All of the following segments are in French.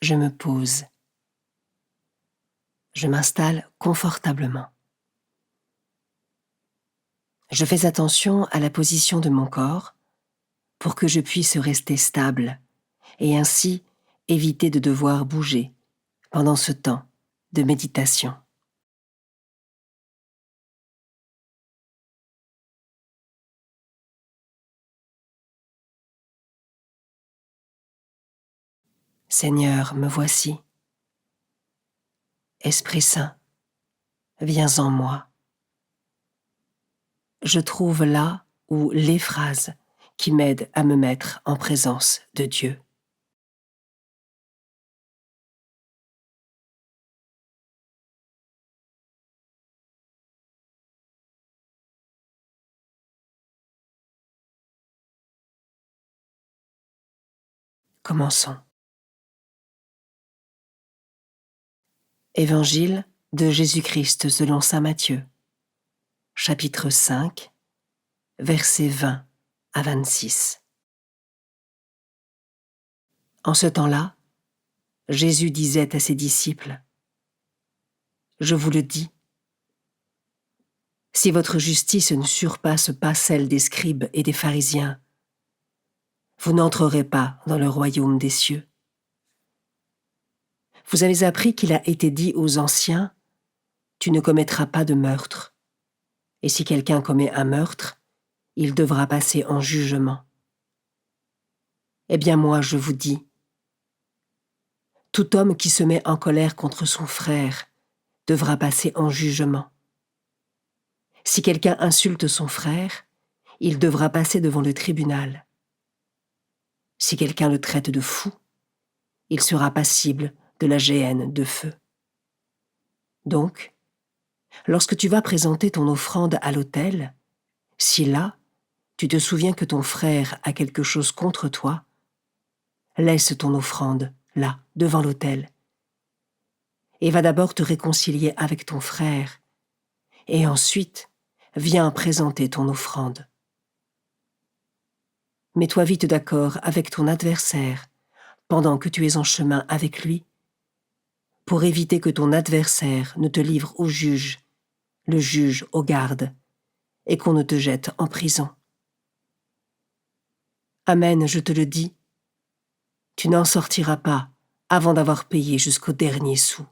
je me pose. Je m'installe confortablement. Je fais attention à la position de mon corps pour que je puisse rester stable et ainsi éviter de devoir bouger pendant ce temps de méditation. Seigneur, me voici. Esprit Saint, viens en moi. Je trouve là ou les phrases qui m'aident à me mettre en présence de Dieu. Commençons. Évangile de Jésus-Christ selon saint Matthieu, chapitre 5, versets 20 à 26. En ce temps-là, Jésus disait à ses disciples : « Je vous le dis, si votre justice ne surpasse pas celle des scribes et des pharisiens, vous n'entrerez pas dans le royaume des cieux. Vous avez appris qu'il a été dit aux anciens : tu ne commettras pas de meurtre. Et si quelqu'un commet un meurtre, il devra passer en jugement. Eh bien moi, je vous dis, tout homme qui se met en colère contre son frère devra passer en jugement. Si quelqu'un insulte son frère, il devra passer devant le tribunal. Si quelqu'un le traite de fou, il sera passible de la géhenne de feu. Donc, lorsque tu vas présenter ton offrande à l'autel, si là, tu te souviens que ton frère a quelque chose contre toi, laisse ton offrande là, devant l'autel, et va d'abord te réconcilier avec ton frère, et ensuite, viens présenter ton offrande. Mets-toi vite d'accord avec ton adversaire pendant que tu es en chemin avec lui, pour éviter que ton adversaire ne te livre au juge, le juge aux gardes, et qu'on ne te jette en prison. Amen, je te le dis, tu n'en sortiras pas avant d'avoir payé jusqu'au dernier sou.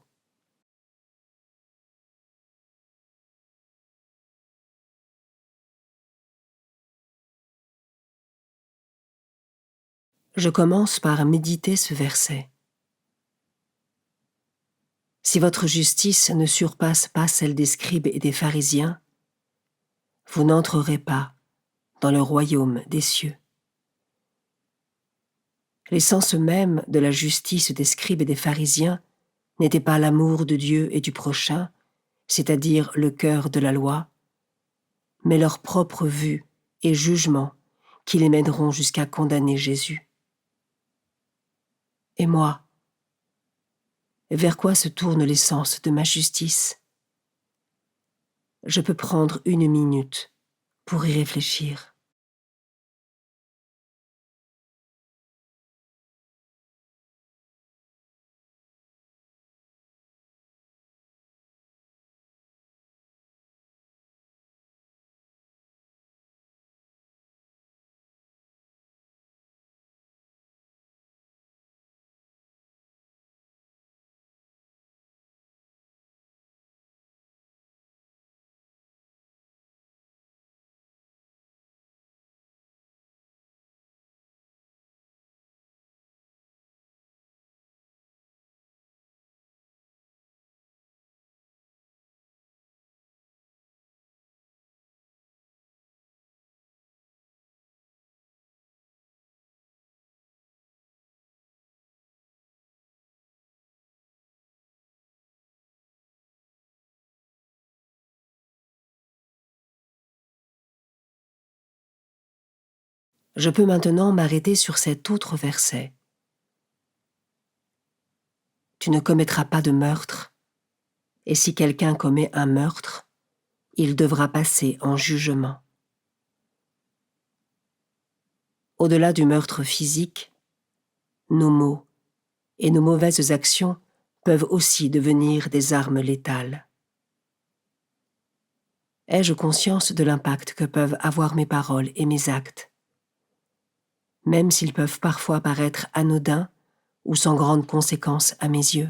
Je commence par méditer ce verset. Si votre justice ne surpasse pas celle des scribes et des pharisiens, vous n'entrerez pas dans le royaume des cieux. L'essence même de la justice des scribes et des pharisiens n'était pas l'amour de Dieu et du prochain, c'est-à-dire le cœur de la loi, mais leur propre vue et jugement qui les mèneront jusqu'à condamner Jésus. Et moi, vers quoi se tourne l'essence de ma justice ? Je peux prendre 1 minute pour y réfléchir. Je peux maintenant m'arrêter sur cet autre verset. Tu ne commettras pas de meurtre, et si quelqu'un commet un meurtre, il devra passer en jugement. Au-delà du meurtre physique, nos mots et nos mauvaises actions peuvent aussi devenir des armes létales. Ai-je conscience de l'impact que peuvent avoir mes paroles et mes actes, même s'ils peuvent parfois paraître anodins ou sans grandes conséquences à mes yeux?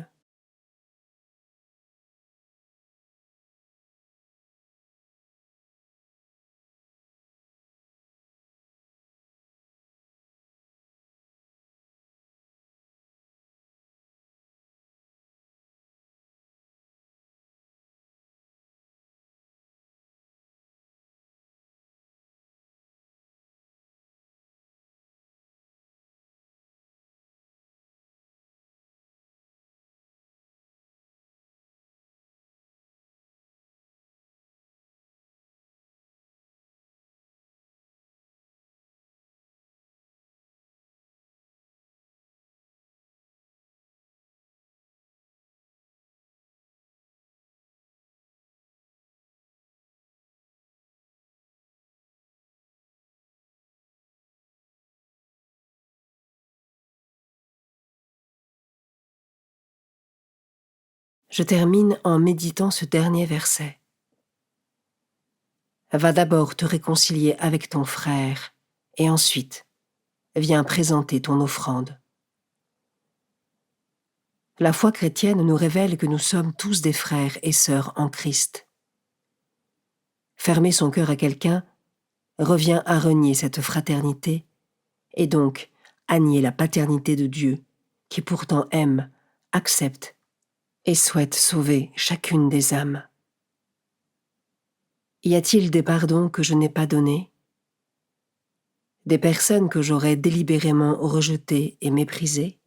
Je termine en méditant ce dernier verset. Va d'abord te réconcilier avec ton frère, et ensuite, viens présenter ton offrande. La foi chrétienne nous révèle que nous sommes tous des frères et sœurs en Christ. Fermer son cœur à quelqu'un revient à renier cette fraternité, et donc à nier la paternité de Dieu, qui pourtant aime, accepte et souhaite sauver chacune des âmes. Y a-t-il des pardons que je n'ai pas donnés? Des personnes que j'aurais délibérément rejetées et méprisées?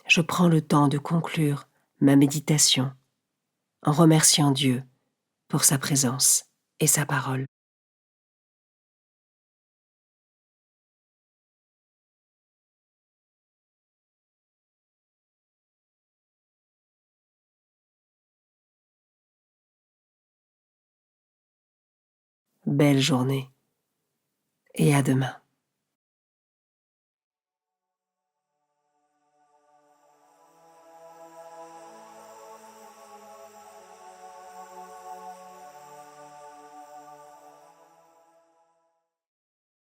Je prends le temps de conclure ma méditation en remerciant Dieu pour sa présence et sa parole. Belle journée et à demain.